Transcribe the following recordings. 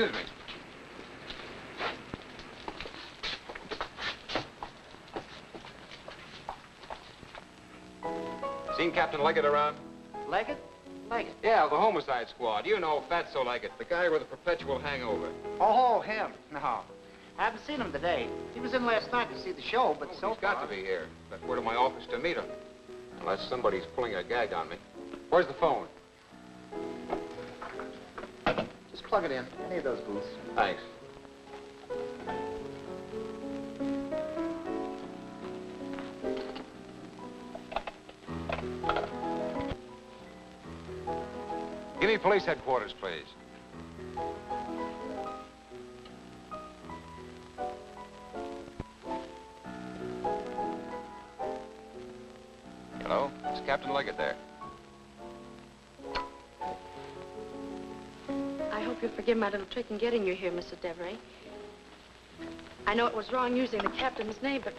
Excuse me. Seen Captain Leggett around? Leggett? Leggett? Yeah, the homicide squad. You know, Fatso Leggett, the guy with a perpetual hangover. Oh, him. No. I haven't seen him today. He was in last night to see the show, but so he's got to be here. Left word to my office to meet him. Unless somebody's pulling a gag on me. Where's the phone? Just plug it in. Any of those booths. Thanks. Give me police headquarters, please. Hello? Is Captain Leggett there? I hope you'll forgive my little trick in getting you here, Mr. Devery. I know it was wrong using the captain's name, but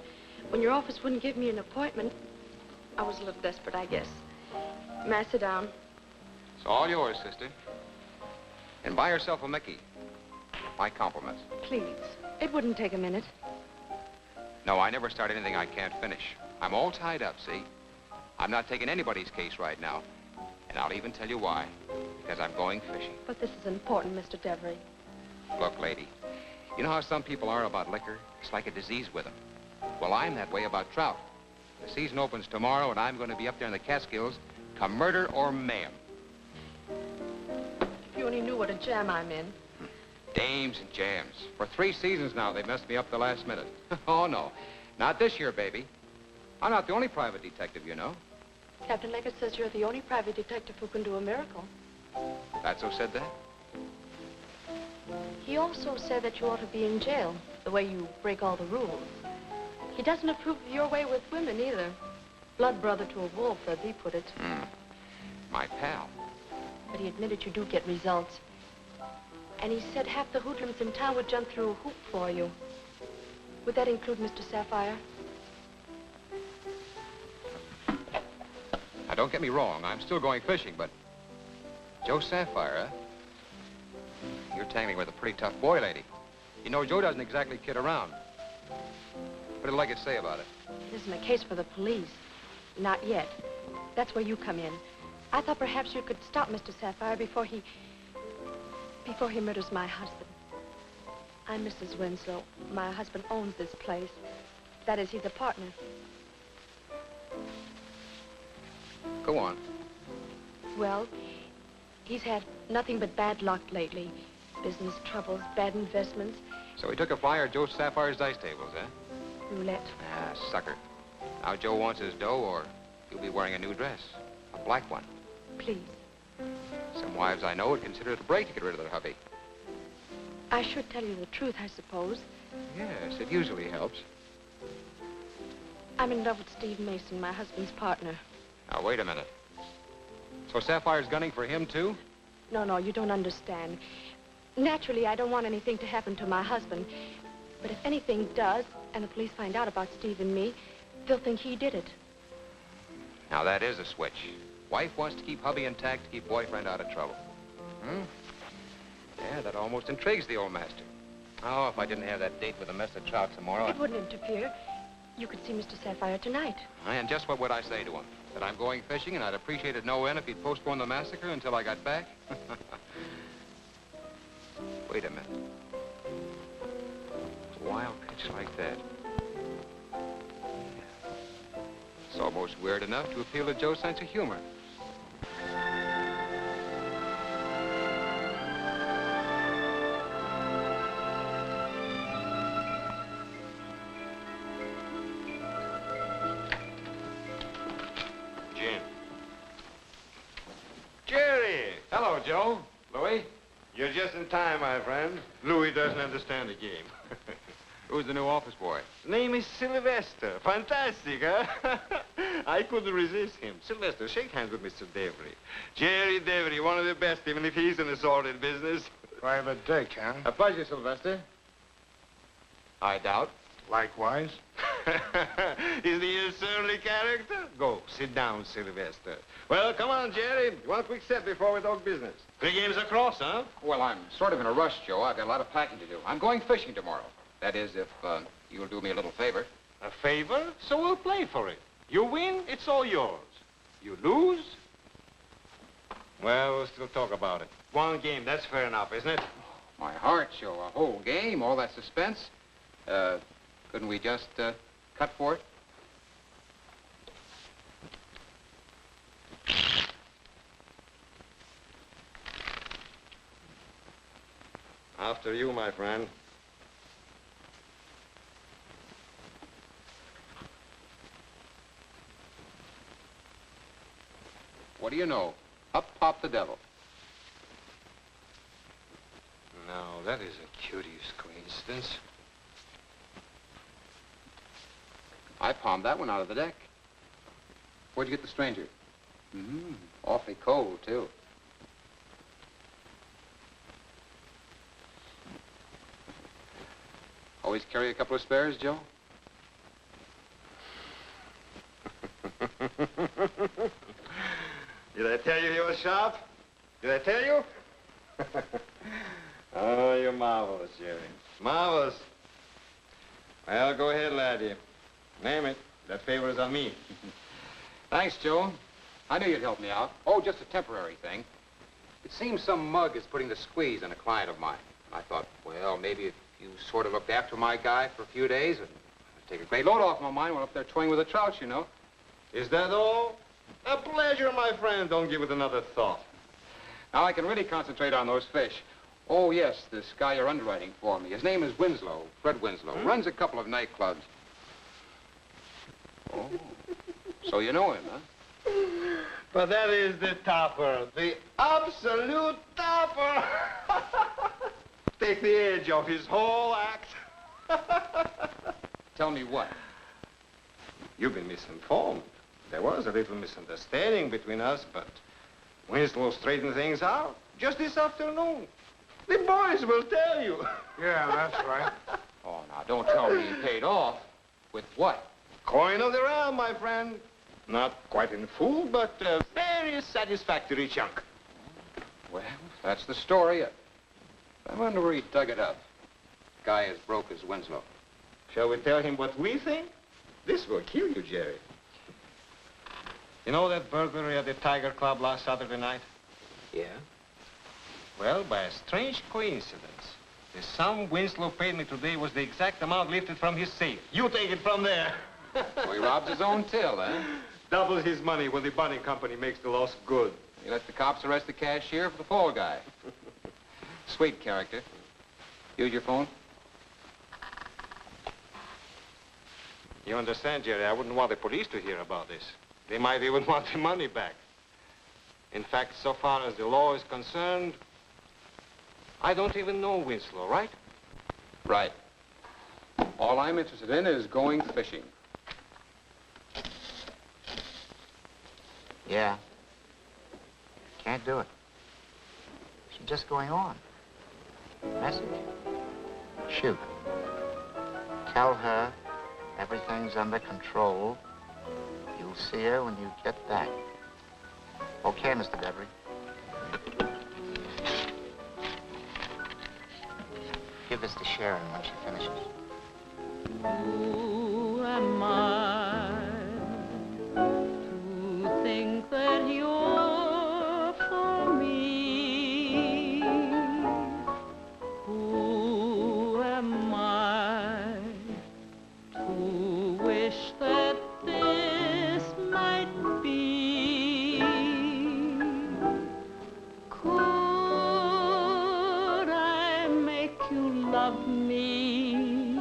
when your office wouldn't give me an appointment, I was a little desperate, I guess. May I sit down? It's all yours, sister. And buy yourself a Mickey. My compliments. Please. It wouldn't take a minute. No, I never start anything I can't finish. I'm all tied up, see? I'm not taking anybody's case right now. And I'll even tell you why. Because I'm going fishing. But this is important, Mr. Devery. Look, lady, you know how some people are about liquor? It's like a disease with them. Well, I'm that way about trout. The season opens tomorrow, and I'm going to be up there in the Catskills, come murder or mayhem. If you only knew what a jam I'm in. Dames and jams. For 3 seasons now, they've messed me up the last minute. Oh, no. Not this year, baby. I'm not the only private detective, you know. Captain Leggett says you're the only private detective who can do a miracle. Fatso said that? He also said that you ought to be in jail, the way you break all the rules. He doesn't approve of your way with women, either. Blood brother to a wolf, as he put it. My pal. But he admitted you do get results. And he said half the hoodlums in town would jump through a hoop for you. Would that include Mr. Sapphire? Now, don't get me wrong. I'm still going fishing, but... Joe Sapphire, huh? You're tangling with a pretty tough boy, lady. You know, Joe doesn't exactly kid around. What did Leggett say about it? It isn't a case for the police. Not yet. That's where you come in. I thought perhaps you could stop Mr. Sapphire before he murders my husband. I'm Mrs. Winslow. My husband owns this place. That is, he's a partner. Go on. Well, he's had nothing but bad luck lately. Business troubles, bad investments. So he took a flyer at Joe Sapphire's dice tables, huh? Roulette. Ah, sucker. Now Joe wants his dough, or he'll be wearing a new dress. A black one. Please. Some wives I know would consider it a break to get rid of their hubby. I should tell you the truth, I suppose. Yes, it usually helps. I'm in love with Steve Mason, my husband's partner. Now, wait a minute. So Sapphire's gunning for him, too? No, you don't understand. Naturally, I don't want anything to happen to my husband. But if anything does, and the police find out about Steve and me, they'll think he did it. Now, that is a switch. Wife wants to keep hubby intact to keep boyfriend out of trouble. Yeah, that almost intrigues the old master. Oh, if I didn't have that date with the mess of trout tomorrow... It wouldn't interfere. You could see Mr. Sapphire tonight. And just what would I say to him? That I'm going fishing and I'd appreciate it no end if he'd postpone the massacre until I got back? Wait a minute. A wild pitch like that. It's almost weird enough to appeal to Joe's sense of humor. Jerry! Hello, Joe. Louis? You're just in time, my friend. Louis doesn't understand the game. Who's the new office boy? Name is Sylvester. Fantastic, huh? I couldn't resist him. Sylvester, shake hands with Mr. Devery. Jerry Devery, one of the best, even if he's in the sordid business. Private dick, huh? A pleasure, Sylvester. I doubt. Likewise. Isn't he a surly character? Go, sit down, Sylvester. Well, come on, Jerry. One quick step before we talk business. 3 games across, huh? Well, I'm sort of in a rush, Joe. I've got a lot of packing to do. I'm going fishing tomorrow. That is, if you'll do me a little favor. A favor? So we'll play for it. You win, it's all yours. You lose? Well, we'll still talk about it. 1 game, that's fair enough, isn't it? My heart, Joe. A whole game, all that suspense. Couldn't we just cut for it? After you, my friend. What do you know? Up popped the devil. Now, that is a curious coincidence. I palmed that one out of the deck. Where'd you get the stranger? Awfully cold, too. Always carry a couple of spares, Joe? Did I tell you he was sharp? Did I tell you? Oh, you're marvelous, Jerry. Marvelous. Well, go ahead, laddie. Name it. That favor is on me. Thanks, Joe. I knew you'd help me out. Oh, just a temporary thing. It seems some mug is putting the squeeze on a client of mine. I thought, well, maybe if you sort of looked after my guy for a few days and take a great load off my mind while up there toying with the trouts, you know. Is that all? A pleasure, my friend. Don't give it another thought. Now I can really concentrate on those fish. Oh, yes, this guy you're underwriting for me. His name is Winslow, Fred Winslow. Runs a couple of nightclubs. Oh, so you know him, huh? But that is the topper. The absolute topper. Take the edge off his whole act. Tell me what? You've been misinformed. There was a little misunderstanding between us, but Winslow straightened things out just this afternoon. The boys will tell you. Yeah, that's right. Oh, now, don't tell me he paid off. With what? Coin of the realm, my friend. Not quite in full, but a very satisfactory chunk. Well, that's the story. I wonder where he dug it up. Guy as broke as Winslow. Shall we tell him what we think? This will kill you, Jerry. You know that burglary at the Tiger Club last Saturday night? Yeah? Well, by a strange coincidence, the sum Winslow paid me today was the exact amount lifted from his safe. You take it from there. So he robs his own till, eh? Doubles his money when the bonding company makes the loss good. He let the cops arrest the cashier for the fall guy. Sweet character. Use your phone? You understand, Jerry, I wouldn't want the police to hear about this. They might even want the money back. In fact, so far as the law is concerned, I don't even know Winslow, right? Right. All I'm interested in is going fishing. Yeah. Can't do it. She's just going on. Message. Shoot. Tell her everything's under control. You'll see her when you get back. Okay, Mr. Devery. Give this to Sharon when she finishes. Who am I to think that you're for me? Who am I to wish that this might be? Could I make you love me?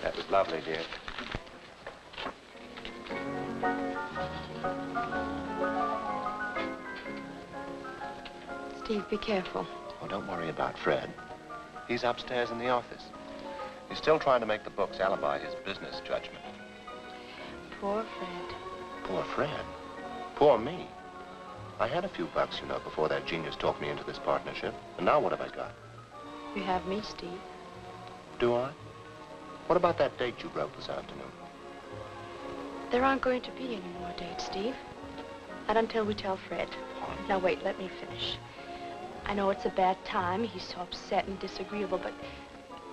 That was lovely, dear. Steve, be careful. Oh, don't worry about Fred. He's upstairs in the office. He's still trying to make the books alibi his business judgment. Poor Fred. Poor Fred. Poor me. I had a few bucks, you know, before that genius talked me into this partnership. And now what have I got? You have me, Steve. Do I? What about that date you broke this afternoon? There aren't going to be any more dates, Steve. Not until we tell Fred. Now, wait, let me finish. I know it's a bad time. He's so upset and disagreeable, but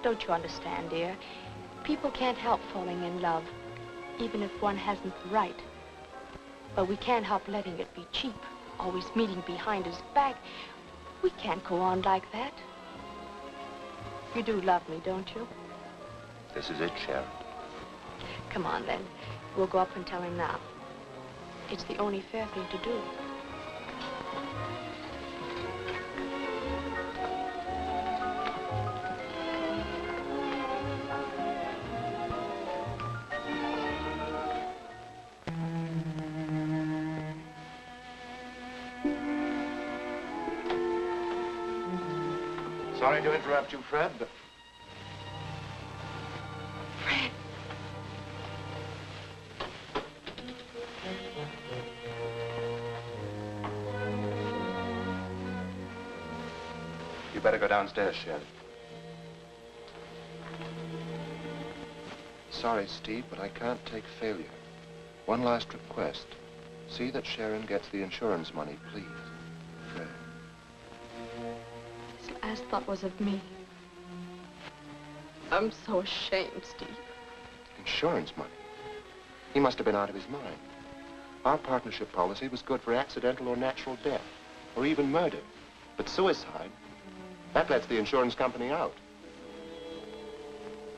don't you understand, dear? People can't help falling in love, even if one hasn't the right. But we can't help letting it be cheap, always meeting behind his back. We can't go on like that. You do love me, don't you? This is it, Sharon. Come on, then. We'll go up and tell him now. It's the only fair thing to do. Sorry to interrupt you, Fred, but... Fred. You better go downstairs, Sharon. Sorry, Steve, but I can't take failure. One last request. See that Sharon gets the insurance money, please. Fred. His last thought was of me. I'm so ashamed, Steve. Insurance money? He must have been out of his mind. Our partnership policy was good for accidental or natural death, or even murder. But suicide, that lets the insurance company out.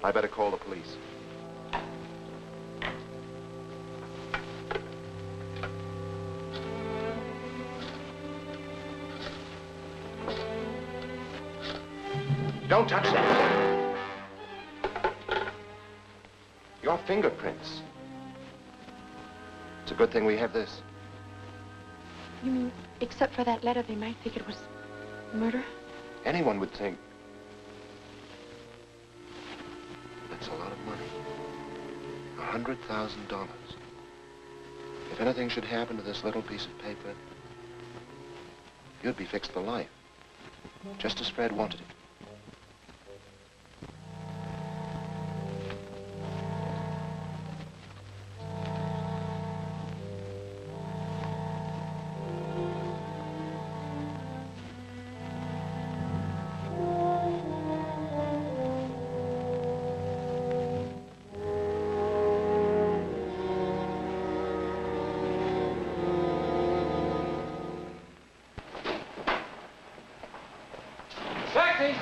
I better call the police. Don't touch that. Your fingerprints. It's a good thing we have this. You mean, except for that letter, they might think it was murder? Anyone would think. That's a lot of money. $100,000. If anything should happen to this little piece of paper, you'd be fixed for life. Just as Fred wanted it. Taxi!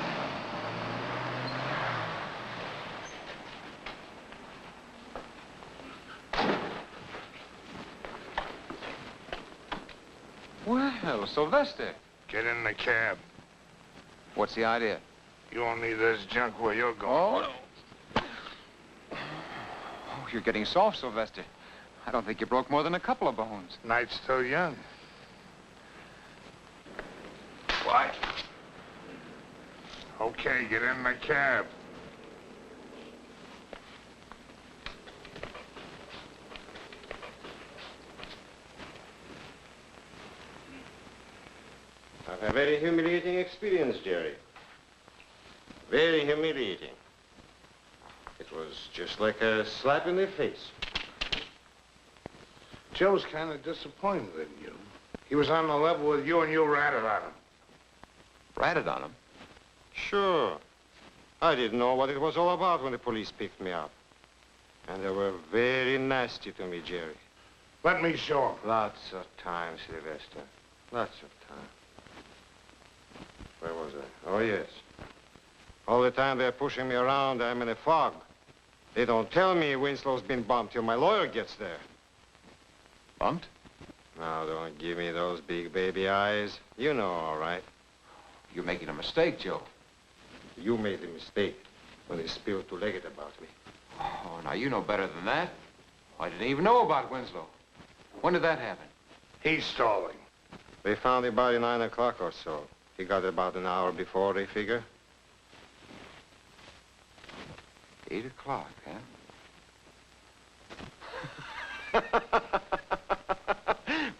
Well, Sylvester. Get in the cab. What's the idea? You won't need this junk where you're going. Oh, you're getting soft, Sylvester. I don't think you broke more than a couple of bones. Night's still young. What? Okay, get in the cab. I've had a very humiliating experience, Jerry. Very humiliating. It was just like a slap in the face. Joe's kind of disappointed in you. He was on the level with you and you ratted on him. Ratted on him? Sure. I didn't know what it was all about when the police picked me up. And they were very nasty to me, Jerry. Let me show him. Lots of time, Sylvester. Lots of time. Where was I? Oh, yes. All the time they're pushing me around, I'm in a fog. They don't tell me Winslow's been bumped till my lawyer gets there. Bumped? Now, don't give me those big baby eyes. You know all right. You're making a mistake, Joe. You made the mistake when they spilled to Leggett about me. now, you know better than that. I didn't even know about Winslow. When did that happen? He's stalling. They found the body 9 o'clock or so. He got it about an hour before, they figure. 8 o'clock, huh?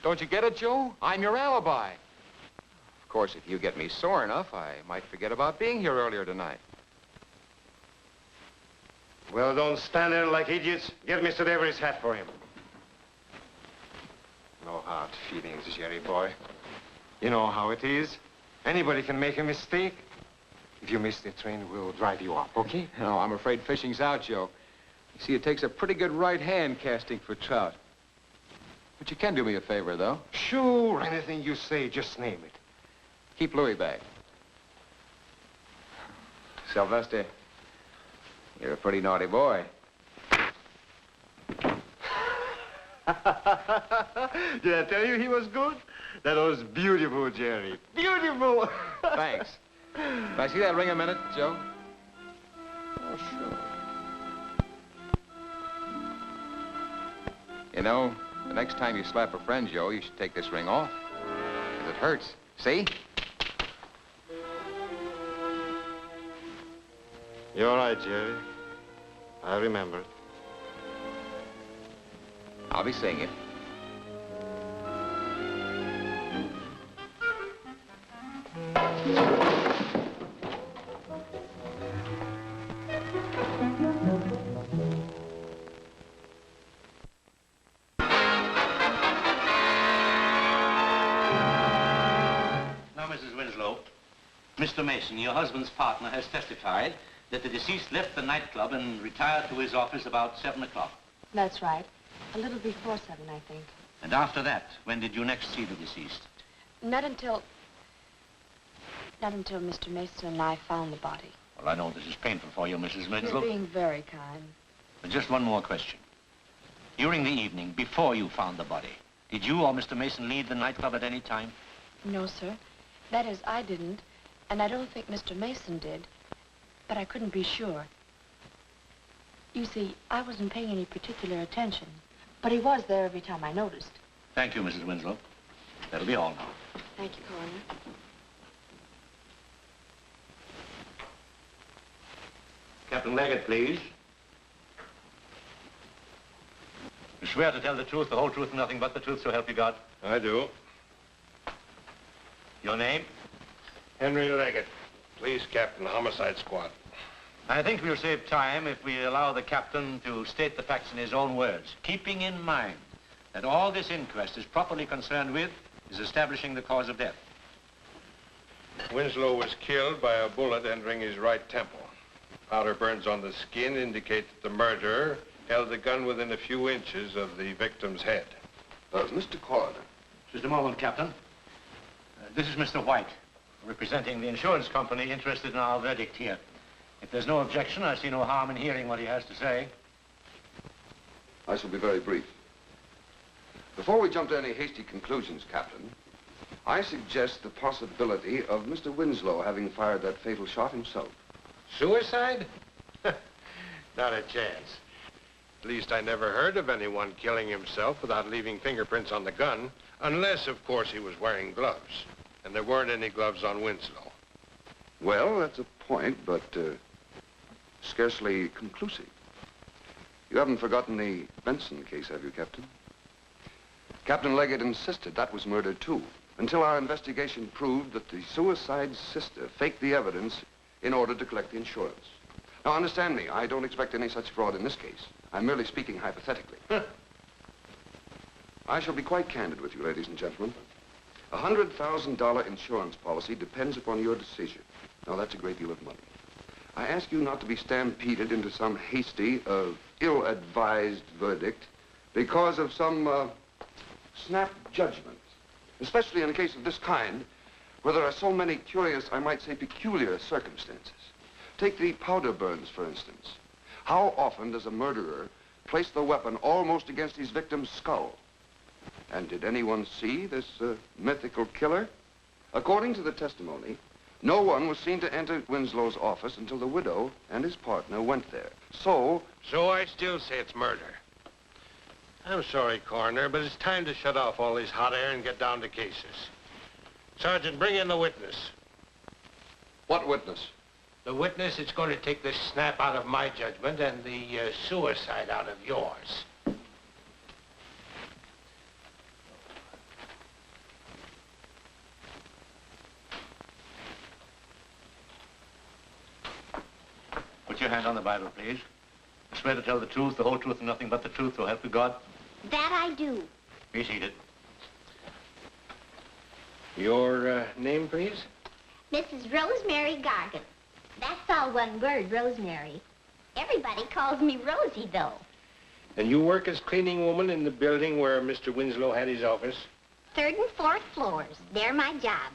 Don't you get it, Joe? I'm your alibi. Of course, if you get me sore enough, I might forget about being here earlier tonight. Well, don't stand there like idiots. Get Mr. Devery's hat for him. No hard feelings, Jerry boy. You know how it is. Anybody can make a mistake. If you miss the train, we'll drive you up, okay? No, I'm afraid fishing's out, Joe. You see, it takes a pretty good right hand casting for trout. But you can do me a favor, though. Sure, anything you say, just name it. Keep Louis back. Sylvester, you're a pretty naughty boy. Did I tell you he was good? That was beautiful, Jerry. Beautiful! Thanks. Can I see that ring a minute, Joe? Oh, sure. You know, the next time you slap a friend, Joe, you should take this ring off. 'Cause it hurts. See? You're right, Jerry. I remember it. I'll be seeing you. Now, Mrs. Winslow, Mr. Mason, your husband's partner, has testified that the deceased left the nightclub and retired to his office about 7 o'clock. That's right. A little before 7, I think. And after that, when did you next see the deceased? Not until Mr. Mason and I found the body. Well, I know this is painful for you, Mrs. You're Winslow. being very kind. But just one more question. During the evening, before you found the body, did you or Mr. Mason leave the nightclub at any time? No, sir. That is, I didn't, and I don't think Mr. Mason did, but I couldn't be sure. You see, I wasn't paying any particular attention, but he was there every time I noticed. Thank you, Mrs. Winslow. That'll be all now. Thank you, Coroner. Captain Leggett, please. You swear to tell the truth, the whole truth, and nothing but the truth, so help you God? I do. Your name? Henry Leggett, police captain, homicide squad. I think we'll save time if we allow the captain to state the facts in his own words, keeping in mind that all this inquest is properly concerned with is establishing the cause of death. Winslow was killed by a bullet entering his right temple. Powder burns on the skin indicate that the murderer held the gun within a few inches of the victim's head. Mr. Coroner. Just a moment, Captain. This is Mr. White, representing the insurance company interested in our verdict here. If there's no objection, I see no harm in hearing what he has to say. I shall be very brief. Before we jump to any hasty conclusions, Captain, I suggest the possibility of Mr. Winslow having fired that fatal shot himself. Suicide? Not a chance. At least I never heard of anyone killing himself without leaving fingerprints on the gun, unless, of course, he was wearing gloves. And there weren't any gloves on Winslow. Well, that's a point, but scarcely conclusive. You haven't forgotten the Benson case, have you, Captain? Captain Leggett insisted that was murder, too, until our investigation proved that the suicide's sister faked the evidence in order to collect the insurance. Now, understand me, I don't expect any such fraud in this case. I'm merely speaking hypothetically. I shall be quite candid with you, ladies and gentlemen. A $100,000 insurance policy depends upon your decision. Now, that's a great deal of money. I ask you not to be stampeded into some hasty, ill-advised verdict because of some, snap judgment, especially in a case of this kind, where there are so many curious, I might say, peculiar circumstances. Take the powder burns, for instance. How often does a murderer place the weapon almost against his victim's skull? And did anyone see this mythical killer? According to the testimony, No one was seen to enter Winslow's office until the widow and his partner went there. So, So I still say it's murder. I'm sorry, Coroner, but it's time to shut off all this hot air and get down to cases. Sergeant, bring in the witness. what witness? The witness is going to take the snap out of my judgment and the suicide out of yours. Put your hand on the Bible, please. Swear to tell the truth, the whole truth, and nothing but the truth, so help you God. That I do. Be seated. Your name, please? Mrs. Rosemary Gargan. That's all one word, Rosemary. Everybody calls me Rosie, though. And you work as cleaning woman in the building where Mr. Winslow had his office? 3rd and 4th floors. They're my job.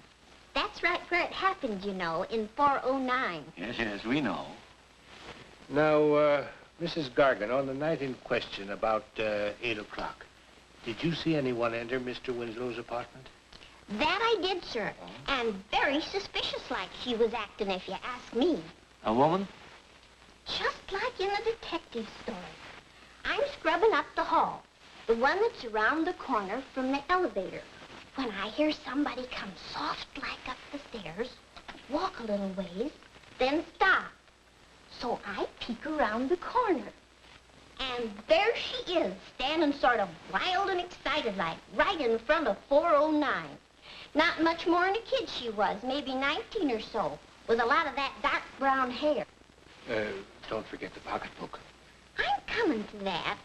That's right where it happened, you know, in 409. Yes, yes, we know. Now, Mrs. Gargan, on the night in question, about 8 o'clock, did you see anyone enter Mr. Winslow's apartment? That I did, sir. And very suspicious like she was acting, if you ask me. A woman? Just like in a detective story. I'm scrubbing up the hall, the one that's around the corner from the elevator, when I hear somebody come soft like up the stairs, walk a little ways, then stop. So I peek around the corner. And there she is, standing sort of wild and excited like, right in front of 409. Not much more than a kid she was, maybe 19 or so, with a lot of that dark brown hair. Don't forget the pocketbook. I'm coming to that.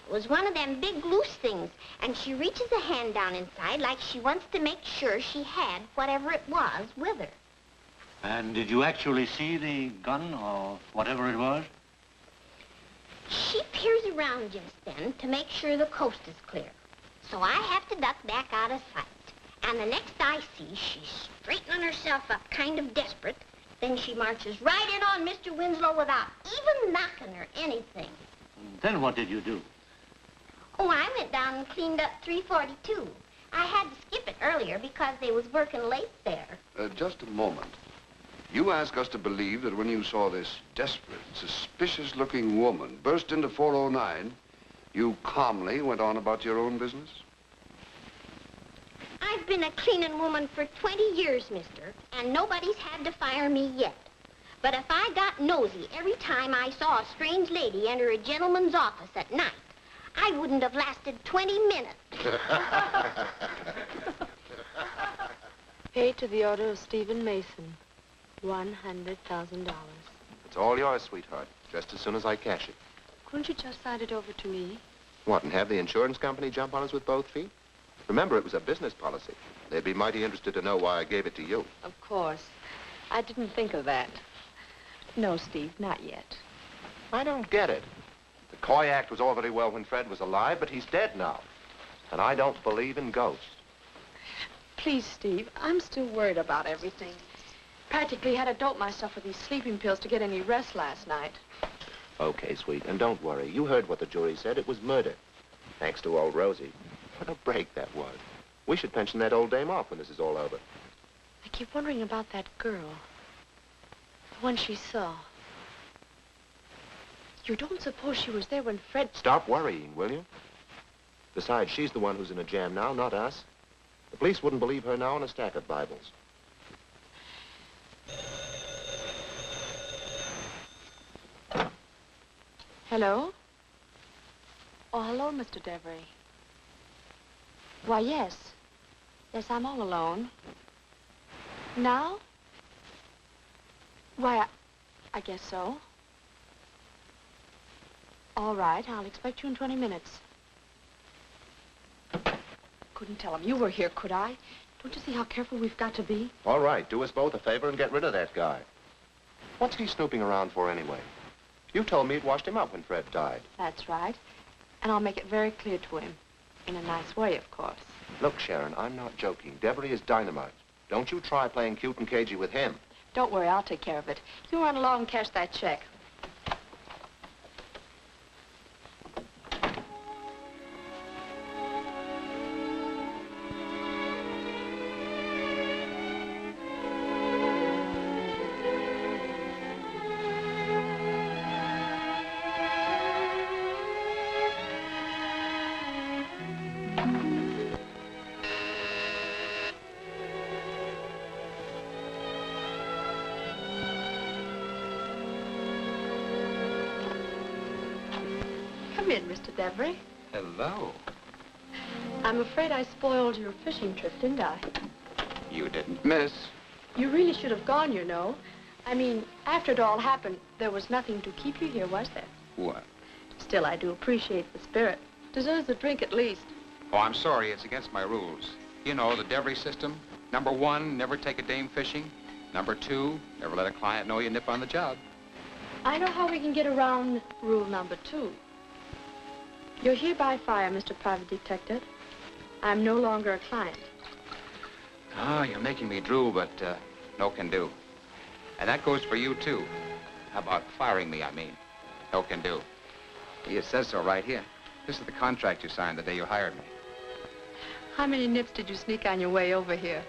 It was one of them big loose things, and she reaches a hand down inside like she wants to make sure she had whatever it was with her. And did you actually see the gun or whatever it was? She peers around just then to make sure the coast is clear. So I have to duck back out of sight. And the next I see, she's straightening herself up, kind of desperate. Then she marches right in on Mr. Winslow without even knocking or anything. Then what did you do? Oh, I went down and cleaned up 342. I had to skip it earlier because they was working late there. Just a moment. You ask us to believe that when you saw this desperate, suspicious-looking woman burst into 409, you calmly went on about your own business? I've been a cleaning woman for 20 years, mister, and nobody's had to fire me yet. But if I got nosy every time I saw a strange lady enter a gentleman's office at night, I wouldn't have lasted 20 minutes. Paid to the order of Stephen Mason, $100,000. It's all yours, sweetheart, just as soon as I cash it. Couldn't you just sign it over to me? What, and have the insurance company jump on us with both feet? Remember, it was a business policy. They'd be mighty interested to know why I gave it to you. Of course. I didn't think of that. No, Steve, not yet. I don't get it. The Coy Act was all very well when Fred was alive, but he's dead now. And I don't believe in ghosts. Please, Steve, I'm still worried about everything. Practically had to dope myself with these sleeping pills to get any rest last night. Okay, sweet, and don't worry. You heard what the jury said. It was murder. Thanks to old Rosie. What a break that was. We should pension that old dame off when this is all over. I keep wondering about that girl. The one she saw. You don't suppose she was there when Fred... Stop worrying, will you? Besides, she's the one who's in a jam now, not us. The police wouldn't believe her now in a stack of Bibles. Hello? Oh, hello, Mr. Devery. Why, yes. Yes, I'm all alone. Now? Why, I guess so. All right, I'll expect you in 20 minutes. Couldn't tell him you were here, could I? Don't you see how careful we've got to be? All right, do us both a favor and get rid of that guy. What's he snooping around for anyway? You told me it washed him up when Fred died. That's right. And I'll make it very clear to him. In a nice way, of course. Look, Sharon, I'm not joking. Devery is dynamite. Don't you try playing cute and cagey with him. Don't worry, I'll take care of it. You run along and cash that check. Come in, Mr. Devery. Hello. I'm afraid I spoiled your fishing trip, didn't I? You didn't miss. You really should have gone, you know. I mean, after it all happened, there was nothing to keep you here, was there? What? Still, I do appreciate the spirit. Deserves a drink at least. Oh, I'm sorry. It's against my rules. You know, the Devery system. Number 1, never take a dame fishing. Number 2, never let a client know you nip on the job. I know how we can get around rule number 2. You're hereby fired, Mr. Private Detective. I'm no longer a client. Oh, you're making me drool, but no can do. And that goes for you, too. How about firing me, I mean? No can do. It says so right here. This is the contract you signed the day you hired me. How many nips did you sneak on your way over here?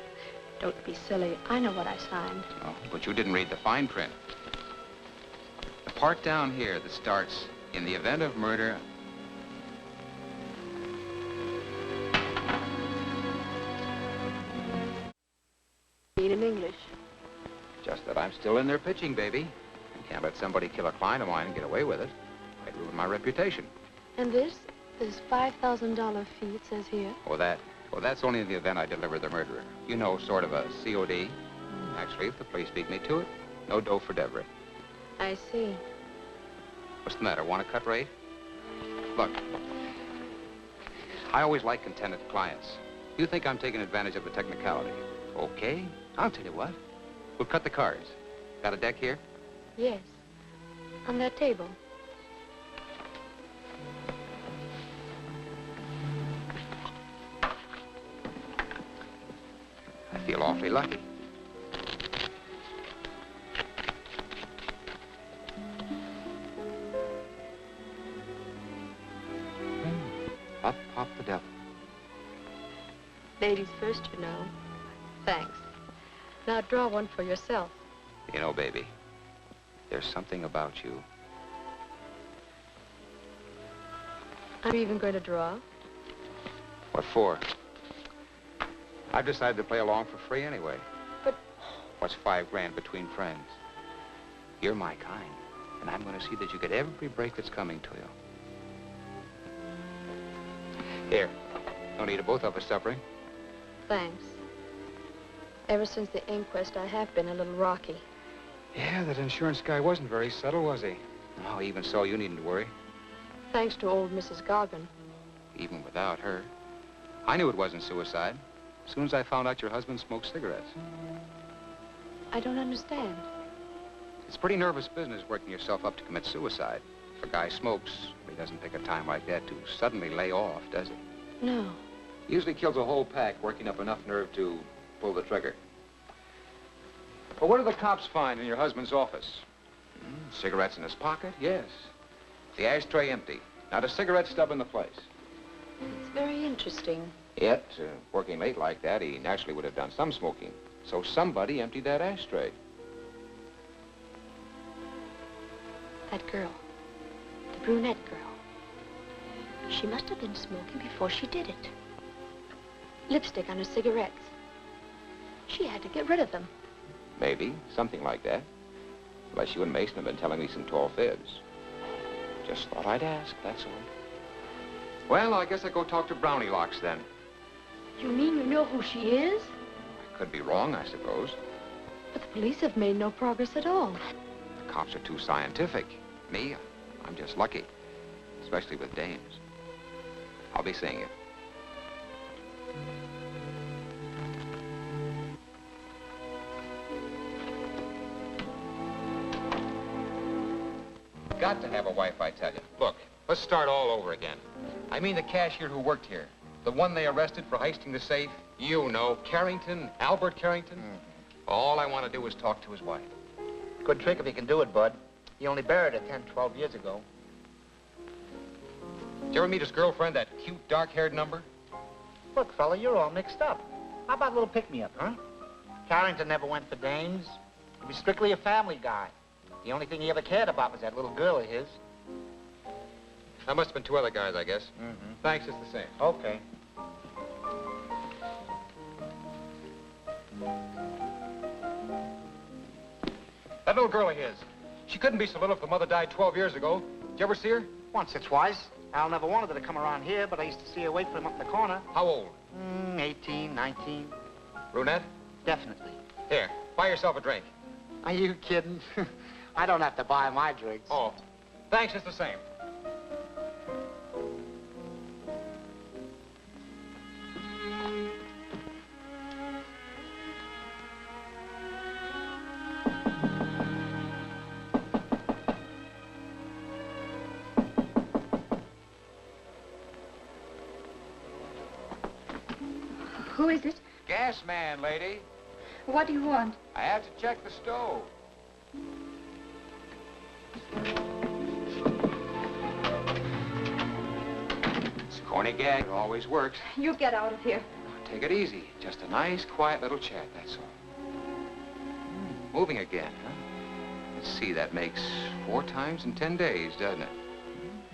Don't be silly. I know what I signed. Oh, but you didn't read the fine print. The part down here that starts, in the event of murder... In English. Just that I'm still in there pitching, baby. I can't let somebody kill a client of mine and get away with it. I'd ruin my reputation. And this $5,000 fee, it says here. Oh, that's only in the event I deliver the murderer. You know, sort of a COD. Actually, if the police beat me to it, no dough for Devery. I see. What's the matter? Want a cut rate? Look, I always like contented clients. You think I'm taking advantage of the technicality? Okay, I'll tell you what. We'll cut the cards. Got a deck here? Yes. On that table. I feel awfully lucky. Up popped the devil. Ladies first, you know. Thanks. Now draw one for yourself. You know, baby, there's something about you. I'm even going to draw. What for? I've decided to play along for free anyway. But... What's $5 grand between friends? You're my kind, and I'm going to see that you get every break that's coming to you. Here, don't need it, both of us suffering. Thanks. Ever since the inquest, I have been a little rocky. Yeah, that insurance guy wasn't very subtle, was he? Oh, even so, you needn't worry. Thanks to old Mrs. Goggin. Even without her. I knew it wasn't suicide. As soon as I found out your husband smoked cigarettes. I don't understand. It's pretty nervous business working yourself up to commit suicide. If a guy smokes, he doesn't pick a time like that to suddenly lay off, does he? No. Usually kills a whole pack, working up enough nerve to pull the trigger. Well, what do the cops find in your husband's office? Cigarettes in his pocket? Yes. The ashtray empty. Not a cigarette stub in the place. It's very interesting. Yet, working late like that, he naturally would have done some smoking. So somebody emptied that ashtray. That girl. The brunette girl. She must have been smoking before she did it. Lipstick on her cigarettes. She had to get rid of them. Maybe, something like that. Unless you and Mason have been telling me some tall fibs. Just thought I'd ask, that's all. Well, I guess I'll go talk to Brownie Locks then. You mean you know who she is? I could be wrong, I suppose. But the police have made no progress at all. The cops are too scientific. Me, I'm just lucky. Especially with dames. I'll be seeing you. Got to have a wife, I tell you. Look, let's start all over again. I mean the cashier who worked here. The one they arrested for heisting the safe. You know, Carrington, Albert Carrington. All I want to do is talk to his wife. Good trick if you can do it, Bud. He only buried her 10, 12 years ago. Did you ever meet his girlfriend, that cute, dark-haired number? Look, fella, you're all mixed up. How about a little pick-me-up, huh? Carrington never went for dames. He was strictly a family guy. The only thing he ever cared about was that little girl of his. That must have been 2 other guys, I guess. Mm-hmm. Thanks, it's the same. Okay. That little girl of his. She couldn't be so little if the mother died 12 years ago. Did you ever see her? Once or twice. Al never wanted her to come around here, but I used to see her wait for him up in the corner. How old? 18, 19. Brunette? Definitely. Here, buy yourself a drink. Are you kidding? I don't have to buy my drinks. Oh, thanks, it's the same. Who is it? Gas man, lady. What do you want? I have to check the stove. It's a corny gag. It always works. You get out of here. Take it easy. Just a nice, quiet little chat, that's all. Moving again, huh? Let's see, that makes 4 times in 10 days, doesn't it?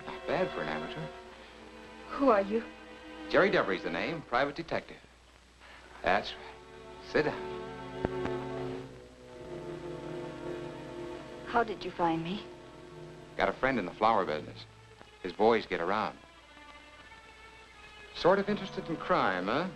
Not bad for an amateur. Who are you? Jerry Devery's the name, private detective. That's right. Sit down. How did you find me? Got a friend in the flower business. His boys get around. Sort of interested in crime, huh?